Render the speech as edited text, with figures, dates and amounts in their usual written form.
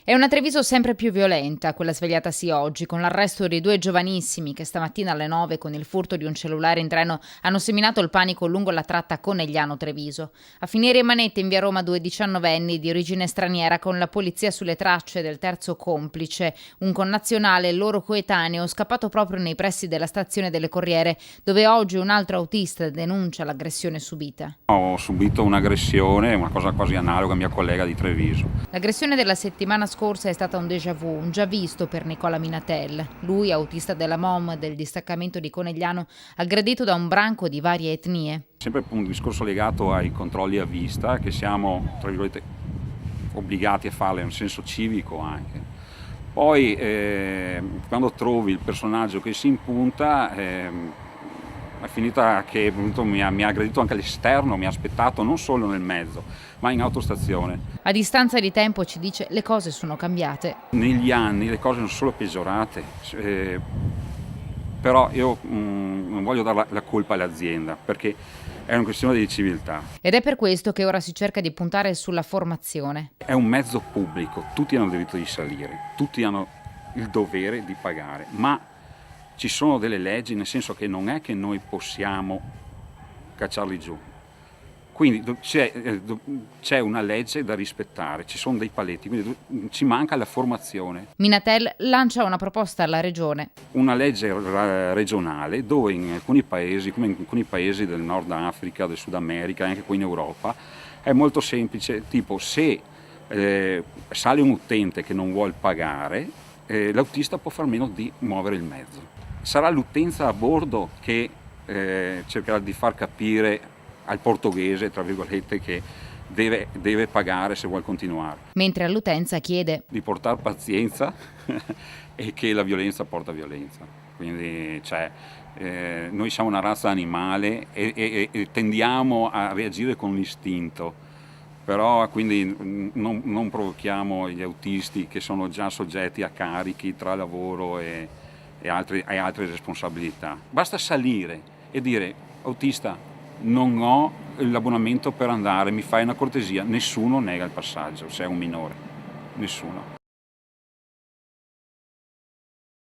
È una Treviso sempre più violenta, quella svegliatasi oggi, con l'arresto di due giovanissimi che stamattina alle 9 con il furto di un cellulare in treno hanno seminato il panico lungo la tratta Conegliano-Treviso. A finire in manette in via Roma due diciannovenni di origine straniera con la polizia sulle tracce del terzo complice, un connazionale loro coetaneo scappato proprio nei pressi della stazione delle Corriere, dove oggi un altro autista denuncia l'aggressione subita. Ho subito un'aggressione, una cosa quasi analoga a mia collega di Treviso. L'aggressione della settimana scorsa è stata un déjà vu, un già visto per Nicola Minatel. Lui, autista della MOM del distaccamento di Conegliano, aggredito da un branco di varie etnie. Sempre un discorso legato ai controlli a vista, che siamo, tra virgolette, obbligati a farlo, in senso civico anche. Poi quando trovi il personaggio che si impunta, è finita che appunto, mi ha aggredito anche all'esterno, mi ha aspettato non solo nel mezzo, ma in autostazione. A distanza di tempo, ci dice, le cose sono cambiate. Negli anni le cose sono solo peggiorate, però io non voglio dare la colpa all'azienda, perché è una questione di civiltà. Ed è per questo che ora si cerca di puntare sulla formazione. È un mezzo pubblico, tutti hanno il diritto di salire, tutti hanno il dovere di pagare, ma ci sono delle leggi, nel senso che non è che noi possiamo cacciarli giù. Quindi c'è una legge da rispettare, ci sono dei paletti, quindi ci manca la formazione. Minatel lancia una proposta alla regione. Una legge regionale dove in alcuni paesi, come in alcuni paesi del Nord Africa, del Sud America, anche qui in Europa, è molto semplice, tipo se sale un utente che non vuole pagare, l'autista può far meno di muovere il mezzo. Sarà l'utenza a bordo che cercherà di far capire al portoghese, tra virgolette, che deve pagare se vuole continuare. Mentre all'utenza chiede Di portare pazienza e che la violenza porta violenza. Quindi noi siamo una razza animale e tendiamo a reagire con l'istinto, però quindi non provochiamo gli autisti che sono già soggetti a carichi tra lavoro e altre responsabilità. Basta salire e dire: autista, non ho l'abbonamento per andare, mi fai una cortesia. Nessuno nega il passaggio se è un minore, nessuno.